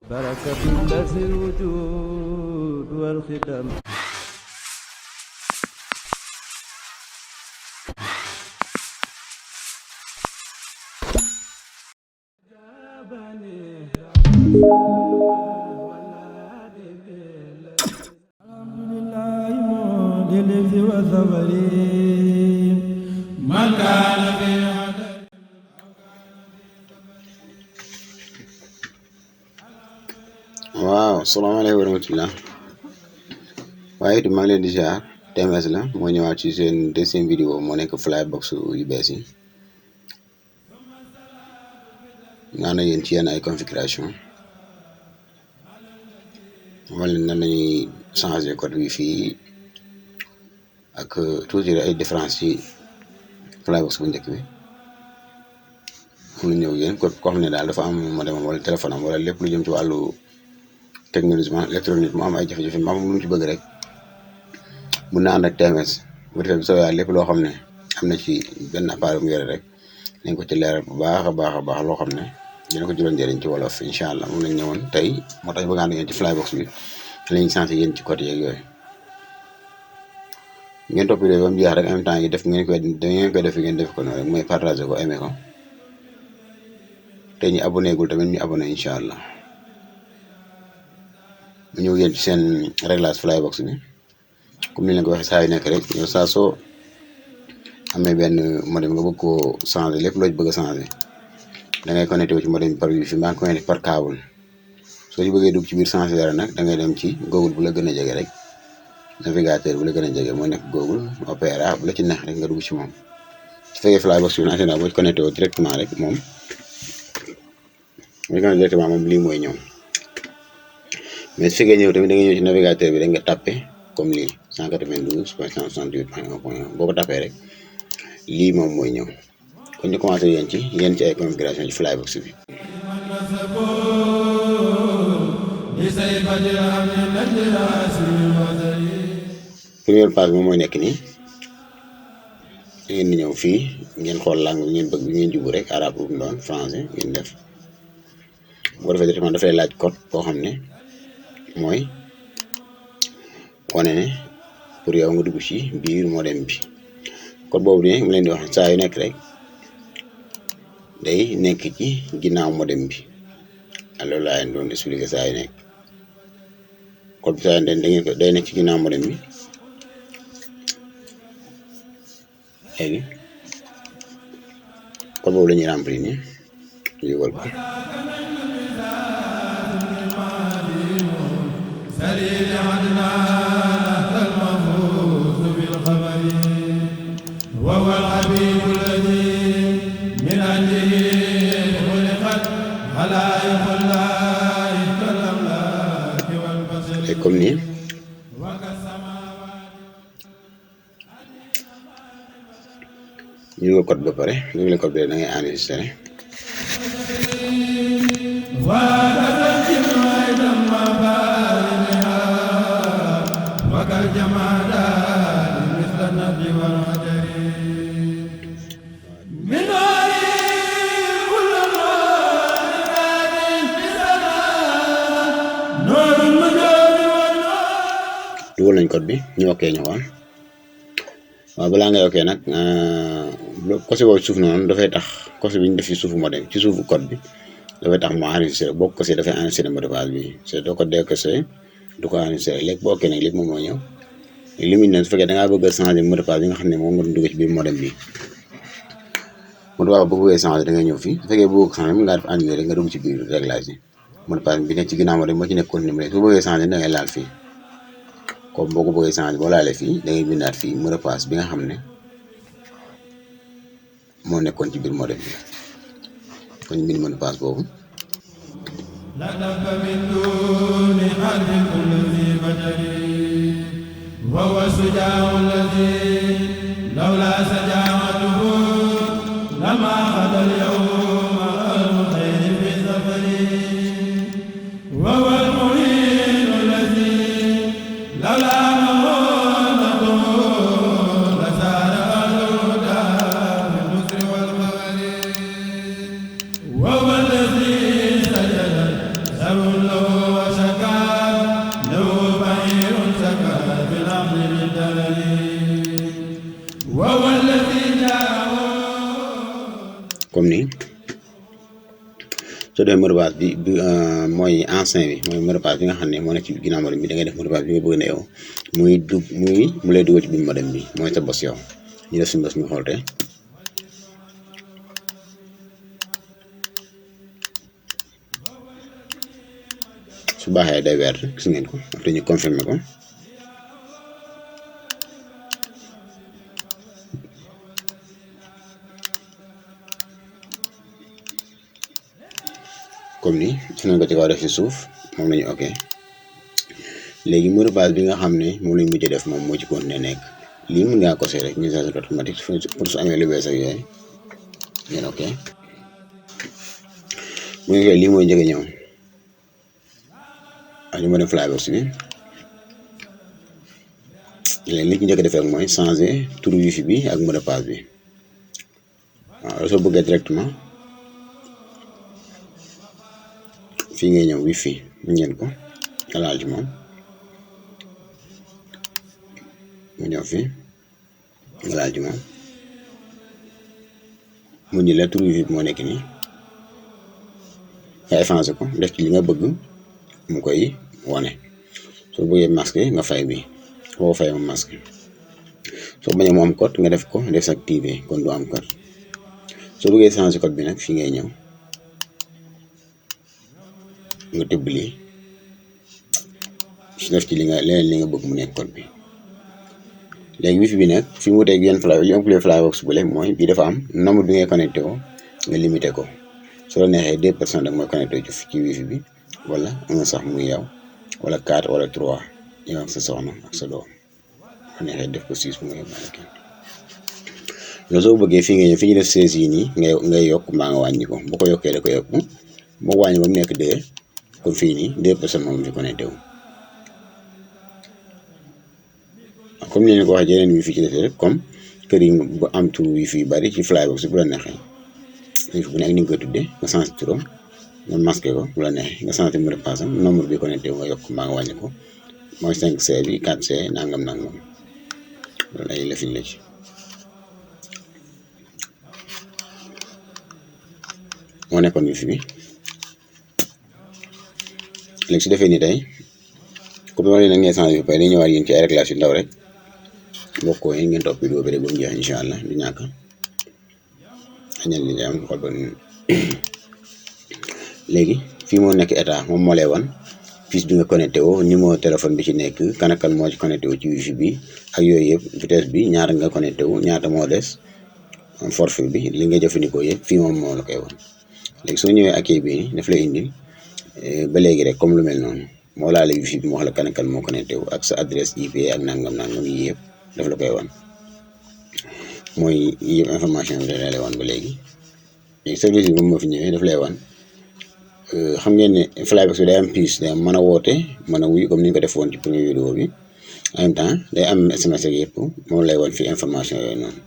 بركة الذي الوجود والخدم. waaw salaamaaleykum wa rahmatulah waaye it maa ngi leen di ziar TMS la moo ñëwaat ci seen deuxième vidéo moo nekk Flybox yu bees yi naa na yéen ci yenn ay configuration wala nan lañuy changer code wi fii ak toujours ay différence ci Flybox bu njëkk bi mu ñëw yéen ko xam ne daal dafa am modem wala téléphone am wala lépp lu jëm ci wàllu technologiquement électronique mu am ay jafe-jafe maam lu mu ci bëgg rek mun na ànd ak TMS bu defee bu soobee lépp loo xam ne am na ci benn appareil mu yore rek nañ ko ci leeral bu baax a baax loo xam ne dina ko jural njëriñ ci wolof incha allah moom lañ ñëwoon tey moo tax bëgg ànd ngeen ci Flybox bi lañu sensé yéen ci côté yeeg yooyu ngeen topp ba mu jeex rek en même temps yi def ngeen koy def ngeen def ko noonu rek mooy partager ko aimé ko te ñu abonné gul tamit ñu abonné incha allah. mu ñëw yéen ci seen réglage Flybox bi comme ni leen ko waxee saa yu nekk rek yow saa soo amee benn modem nga bëgg koo changer lépp loo ci bëgg a changer da ngay connecté wu ci modem bi par wifi mbaa nga connecté par câble soo ci bëggee dugg ci biir changer dara nag da ngay dem ci Google bu la gën a jege rek navigateur bu la gën a jege moo nekk Google Opera bu la ci neex rek nga dugg ci moom su fekkee Flybox bi en général boo ci connecté wu directement rek moom lii mooy ñëw. mais su fekkee ñëw tamit da nga ñëw ci navigateur bi rek nga tapé comme lii 192.168.1.1 boo ko tapé rek lii moom mooy ñëw kon ñu commencé yéen ci ay configuration ci Flybox bi. première page moom mooy nekk nii da ngeen di ñëw fii ngeen xool langue bi ngeen bëgg bi ngeen jubbu rek arabe bu mu doon français ngeen def boo defee directement dafay laaj code boo xam ne. mooy wane ne pour yow nga dugg ci biir modem bi code boobu ne mu leen di wax saa yu nekk rek day nekk ci ginnaaw modem bi alors laa leen doon expliquer saa yu nekk code bi saa yu nekk day nekk ci ginnaaw modem bi léegi code boobu la ñuy remplir ni ñu yëgal ko. comme nii ñu nga code ba pare ñu ngi la code bi da ngay enregistré dugal nañ code bi ñu okkee ñëwaat waaw balaa ngay okkee nag cosé boobu suuf noonu dafay tax cosé bi ñu def ci suufu modem ci suufu code bi dafay tax mu enregistré boo ko cosé dafay enregistré mot de passe bi c'est doo ko décoché du ko enregistré léegi boo okkee nag léegi moom moo ñëw li muy ne su fekkee da ngaa bëgg a changer mot de passe bi nga xam ne moom nga doon dugg ci biir modem bi mot de passe boo bëggee changer da ngay ñëw fii su fekkee bëgg ko changer mën ngaa def annulé rek nga dugg ci biir réglage yi mot de passe bi nekk ci ginnaaw modem moo ci nekk continué mu ne su bëggee changer da ngay laal fii comme boo ko bëggee changer boo laalee fii da ngay bindaat fii mot de passe bi nga xam ne moo nekkoon ci biir modem bi kon ñu bind mot de passe boobu. وهو الذي سجد له comme ni soo defee mot de passe bi mooy ancien bi mooy mot de passe bi nga xam ne moo nekk ci ginnaaw modem bi da ngay def mot de passe bi nga bëgg ne yow mu lay dugal ci biir modem bi mooy sa bos yow ñu def suñu bos ñu xool te su baaxee day weer gis ngeen ko après ñu confirmer ko comme ni su nañ ko ci kaw def ci suuf moom lañu ok léegi mot de passe bi nga xam ne moom lañ mujj def moom moo ci continuer nekk lii mën ngaa coché rek mise à jour automatique pour su amee lu bees ak yooyu ngeen ok bu ñu koy lii mooy njëkk a ñëw ak ñu ma dem Flybox bi léegi li ci njëkk a def rek mooy changer tur wifi bi ak mot de passe bi waaw soo bëggee directement fii ngay ñëw wifi ngeen ko nga laal ci moom mu ñëw fii nga laal ci moom mu ñu la tur wifi bi moo nekk nii nga effacé ko def ci li nga bëgg mu koy wane soo bëggee masque nga fay bi boo fay ma masque soo bañee mu am code nga def ko désactivé kon du am code soo bëggee changer code bi nag fii ngay ñëw nga tëbb lii su def ci li nga leneen li nga bëgg mu nekk code bi léegi wifi bi nag fi mu wuteeg yenn Flybox bu le mooy bii dafa am nombre bi ngay connecté ko nga limité ko soo la neexee 2 personnes rek mooy connecté ci wifi bi wala un sax muy yow wala 4 wala 3 yow ak sa soxna ak sa doom soo neexee def ko 6 bu nga yóbbaale kenn loolu soo bëggee fii nga ñëw fi ñu def 16 yi nii ngay yokk mbaa nga wàññi ko bu ko yokkee da ko yokk boo wàññi ba mu nekk 2 kon fii nii 2 personnes moom fi connecté wu comme ni ñu ko waxee yeneen wifi ci defee rek comme kër yi bu am tur wifi yu bari ci Flybox bu la neexee wifi bu nekk ni nga koy tuddee nga changé turam nga masqué ko bu la neexee nga changé mot de passe am nombre bi connecté wu nga yokk mbaa nga wàññi ko mooy 5C bi 4C nangam loolu ay lëfiñ la ci moo nekkoon wifi bi léegi su defee nii tey comme noonu la ngeen changé bi pare dañuy ñëwaat yéen ci ay réglage yu ndaw rek bokkoo yi ngeen topp vidéo bi rek ba mu jeex incha allah du ñàkk añal li am xool ba léegi fii moo nekk état moom moo lay wan puce bi nga connecté woo numéro téléphone bi ci nekk kan ak kan moo ci connecté wu ci wifi bi ak yooyu yëpp vitesse bi ñaata nga connecté wu ñaata moo des forfait bi li nga jëfandikoo yëpp fii moom moo la koy wan léegi soo ñëwee ak bi daf lay indil ba léegi rek comme lu mel noonu moo laale wifi bi mu wax la kan ak kan moo connecté wu ak sa adresse IP ak nangam yi yëpp daf la koy wan mooy yëpp information bi da lay wan ba léegi service bi moom moo fi ñëwee daf lay wan xam ngeen ne Flybox bi day am puce day am mën a woote mën a wuyu comme ni ñu ko def woon ci premier vidéo bi en même temps day am SMS ak yëpp moom lay wan fii information yooyu noonu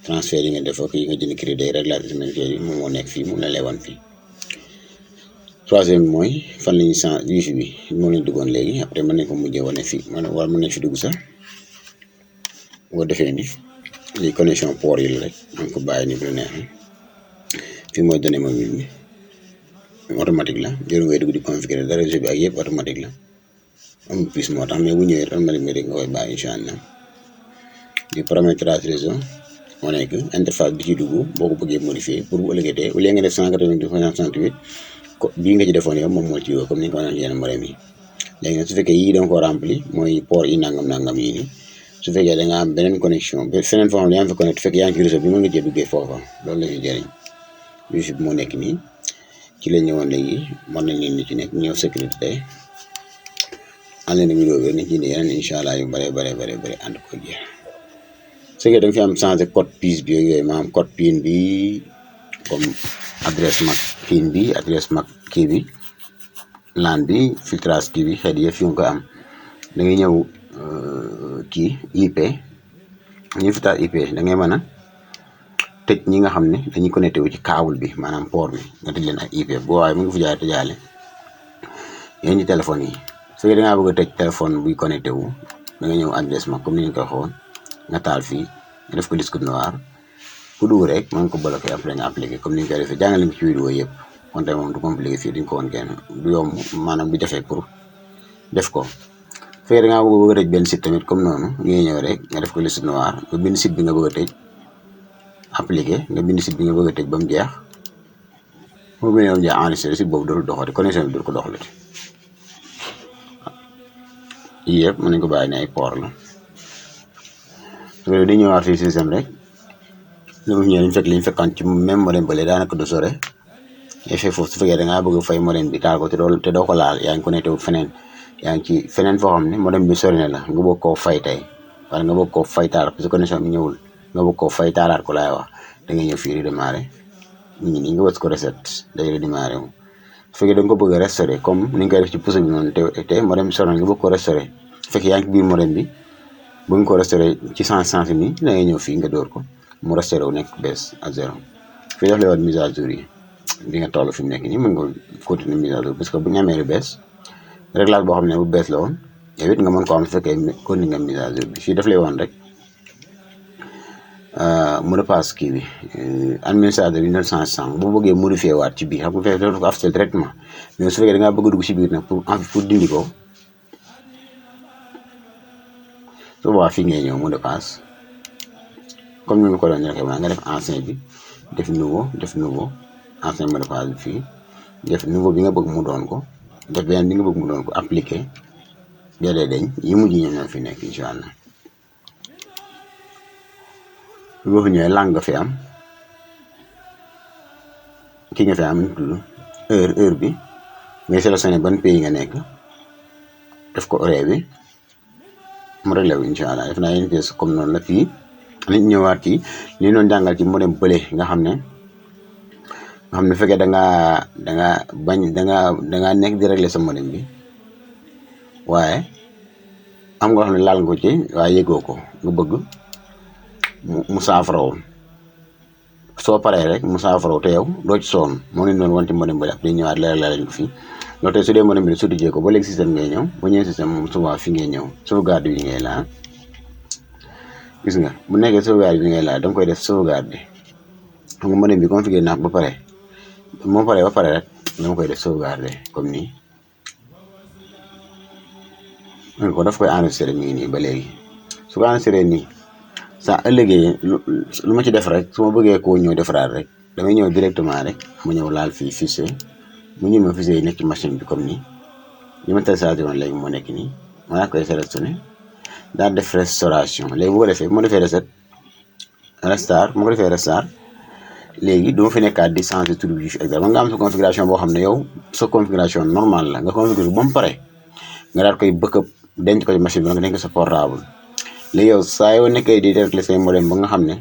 transfert yi nga def ak yi nga jënd crédit réglage SMS yi moom moo nekk fii moom la lay wan fii. Troisième bi mooy fan la ñuy change wifi bi moom lañ duggoon léegi après mën nañ ko mujjee wane fii wala mën nañ fi dugg sax boo defee ni lii connexion port yi la rek man ko bàyyi ni bu la neexee fii mooy données mobile bi automatique la jëru ngay dugg di configurer dara réseau bi ak yëpp automatique la am puce moo tax mais bu ñëwee automatique rek nga koy bàyyi incha allah di paramétrage réseau moo nekk interface bi ci dugg boo ko bëggee modifier pour bu ëllëgee au lieu nga def 192.168 bii nga ci defoon yow moom moo ci yow comme ni nga ko waxee yenn modem yi léegi nag su fekkee yii da nga ko rempli mooy port yi nangam yii nii su fekkee da nga am beneen connexion feneen foo xam ne yaa ngi fa connecté fekk yaa ngi ci réseau bi mën nga cee duggee foofa loolu la ñuy jëriñ wifi bi moo nekk nii ci la ñëwoon léegi mën nañ leen ni ci nekk ñëw sécurité ànd na vidéo bi nañ ci indi yeneen incha allah yu bare ànd ko jeex su fekkee da nga fi am changé code puce bi yooyu maanaam code PIN bi comme adresse MAC PIN bi adresse MAC kii bi LAN bi filtrage kii bi xeet yëpp fi nga koy am da ngay ñëw kii IP ñu filtrage IP da ngay mën a tëj ñi nga xam ne dañuy connecté wu ci câble bi maanaam port bi nga tëj leen ak IP boo waaye mu ngi fi jaay tëjaale yéen ci téléphone yi su fekkee da ngaa bëgg a tëj téléphone buy connecté wu da nga ñëw adressement comme ni ñu ko waxoon nga taal fii nga def ko disque noir ku dugg rek mën nga ko bloqué après nga appliqué comme ni ñu koy defee jàngale nga ci vidéo yëpp kon tey moom du compliqué fii duñ ko woon kenn du yomb maanaam du jafe pour def ko. su fekkee da ngaa bëgg a tëj benn site tamit comme noonu ngay ñëw rek nga def ko liste noir nga bind site bi nga bëgg a tëj appliqué nga bind site bi nga bëgg a tëj ba mu jeex boo bindee ba mu jeex enregistré site boobu dootul doxati connexion bi dootul ko doxalati. yii yëpp mën nañu ko bàyyi ne ay port la su fekkee dañu ñëwaat fii système rek li mu ñëwee liñ fekkoon ci même modem bële daanaka du sore effet foofu su fekkee da ngaa bëgg fay modem bi taal ko te doo ko laal yaa ngi connecté wu feneen yaa ngi ci feneen foo xam ne modem bi sori na la nga bëgg koo fay tey wala nga bëgg koo fay taal parce que connexion bi ñëwul nga bëgg koo fay taalaat ko laay wax da ngay ñëw fii redémarrer ñu ngi nii nga wës ko reset day redémarrer wu. su fekkee da nga ko bëgg a restauré comme ni nga koy def ci pouce bi noonu te modem bi sori na nga bëgg ko restauré su fekkee yaa ngi ci biir modem bi bëgg ko restauré ci sens ni da ngay ñëw fii nga dóor ko mu restauré wu nekk bees à 0 fii daf lay wax mise à jour yi bi nga toll fi mu nekk nii mën nga continuer mise à jour parce que bu ñu amee lu bees réglage boo xam ne bu bees la woon yow it nga mën ko am su fekkee continuer nga mise à jour bi fii daf lay woon rek mot de passe kii bi administrateur bi ñu doon changé sànq boo bëggee modifier waat ci biir xam nga fekkee dafa ko affiché directement mais su fekkee da ngaa bëgg a dugg ci biir nag pour dindi ko su boobaa fii ngay ñëw mot de passe comme ni ma ko doon waxee nga def ancien bi def nouveau ancien mot de passe bi fii def nouveau bi nga bëgg mu doon ko def beneen bi nga bëgg mu doon ko appliqué dee dañ yi mujj ñoom ñoo fi nekk incha allah. boo fi ñëwee langue nga fi am kii nga fi am nu tudd heure bi ngay sélectionné ban pays nga nekk def ko horaire bi mu réglé wu incha allah def naa yéen pièces comme noonu la fii nit ñëwaat ci li doon jàngal ci modem bële nga xam ne bu fekkee da ngaa nekk di réglé sa modem bi waaye am nga xam ne laal nga ko ci waaye yëgoo ko nga bëgg mu saafaraw soo paree rek mu saafaraw te yow doo ci sonn moo leen doon wanti modem bële après ñëwaat leeral lañ ko fii loolu tey su dee modem bi su tijjee ko ba léegi système ngay ñëw ba ñëwee système moom souvent fi ngay ñëw sauvegarde bi ngay laal gis nga bu nekkee sauvegarde bi ngay laal danga koy def sauvegarde bi xam nga modem bi configuré naa ba pare moo paree ba pare rek dama koy def sauvegarde comme nii ko daf koy enregistré mi ngi nii ba léegi su ko enregistré nii saa ëllëgee lu ma ci def rek su ma bëggee koo ñëw defaraat rek damay ñëw directement rek mu ñëw laal fii fichier mu ñëw ma fichier yi nekk ci machine bi comme nii li ma téléchargé woon léegi moo nekk nii ma naa koy sélectionné daal def restauration léegi bu ko defee bu ma defee restart bu ma ko defee restart léegi du ma fi nekkaat di changer tur bi fi exact man nga am sa configuration boo xam ne yow sa configuration normale la nga configuré ba mu pare nga daal koy bëkkëb denc ko ci machine bi nga denc ko sa portable léegi yow saa yoo nekkee di régler say modem ba nga xam ne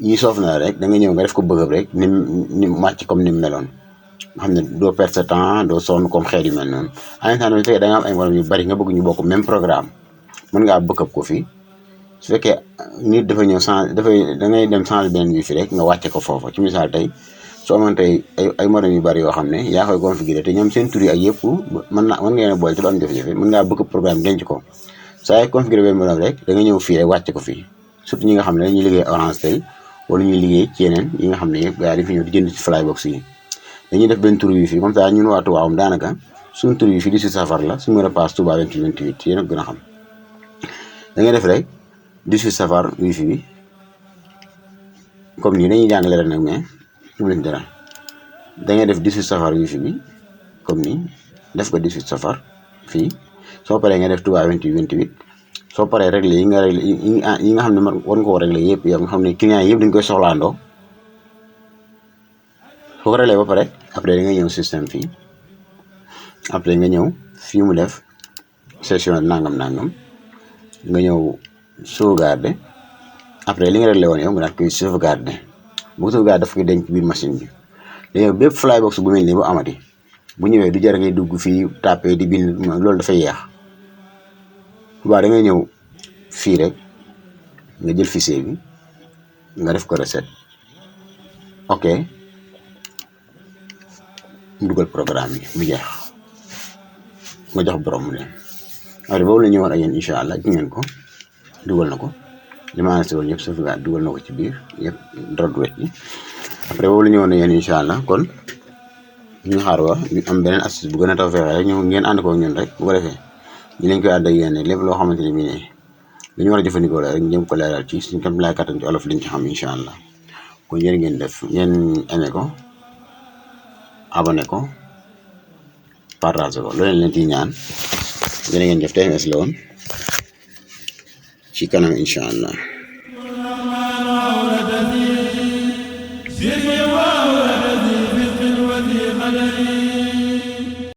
yi soof na rek da nga ñëw nga def ko bëggëb rek ni màcc comme ni mu meloon nga xam ne doo perdre sa temps doo sonn comme xeet yu mel noonu en même temps bu fekkee da nga am ay modem yu bari nga bëgg ñu bokk même programme mën ngaa bëkkëb ko fii su fekkee nit dafa ñëw da ngay dem changer benn wi fi rek nga wàcce ko foofa ci misaal tey soo amoon tey ay modem yu bari yoo xam ne yaa koy configurer te ñoom seen tur yi ak yëpp mën nga leen a boole te du am jafe-jafe mën ngaa bëkkëb programme denc ko saa yoo configuré benn modem rek da nga ñëw fii rek wàcce ko fii surtout ñi nga xam ne dañuy liggéey Orange tey wala ñuy liggéey ci yeneen yi nga xam ne yëpp gaa yi fi ñëw di jënd ci Flybox yi dañuy def benn tur wi fi comme ça ñun waa Touba am daanaka suñu tur wi fi 18 safar la suñu mot de passe Touba 28 yéen a gën a xam da ngay def rek 18 safar wifi bi comme nii dañuy jàngale rek nag mais du leen dara da ngay def 18 safar wifi bi comme nii def ko 18 safar fii soo paree nga def Touba 28 soo paree réglé yi nga réglé yi nga xam ne war nga koo réglé yëpp yow nga xam ne client yëpp dañ koy soxlaandoo soo ko réglé ba pare après da nga ñëw système fii après nga ñëw fii mu def session nangam nga ñëw sauvegarder après li nga réglé woon yow nga daal koy sauvegarder bu ko sauvegarder daf koy denc biir machine bi léegi bépp Flybox bu mel nii bu amati bu ñëwee du jar ngay dugg fii tapé di bind loolu dafay yeex waaw da ngay ñëw fii rek nga jël fichier bi nga def ko reset ok dugal programme bi mu jeex nga jox borom mu dem après boobu la ñëwoon ak yéen incha allah gi ngeen ko dugal na ko li ma annoncé woon yëpp sauvegarde dugal na ko ci biir yëpp dara du wecc après boobu la ñëwoon ak yéen incha allah kon ñu xaar wa ñu am beneen astuce bu gën a taw fexe rek ñu ngeen ànd ko ñun rek bu ko defee ñu lañ koy àdd ak yéen lépp loo xamante ni bii ne li ñu war a jëfandikoo la rek ñu jëm ko leeral ci suñu kam laay kattan ci olof liñ ci xam incha allah kon yéen ngeen def ngeen aimé ko abonné ko partagé ko loolu leen ciy ñaan yéen ngeen def TMS la woon ci kanam incha allah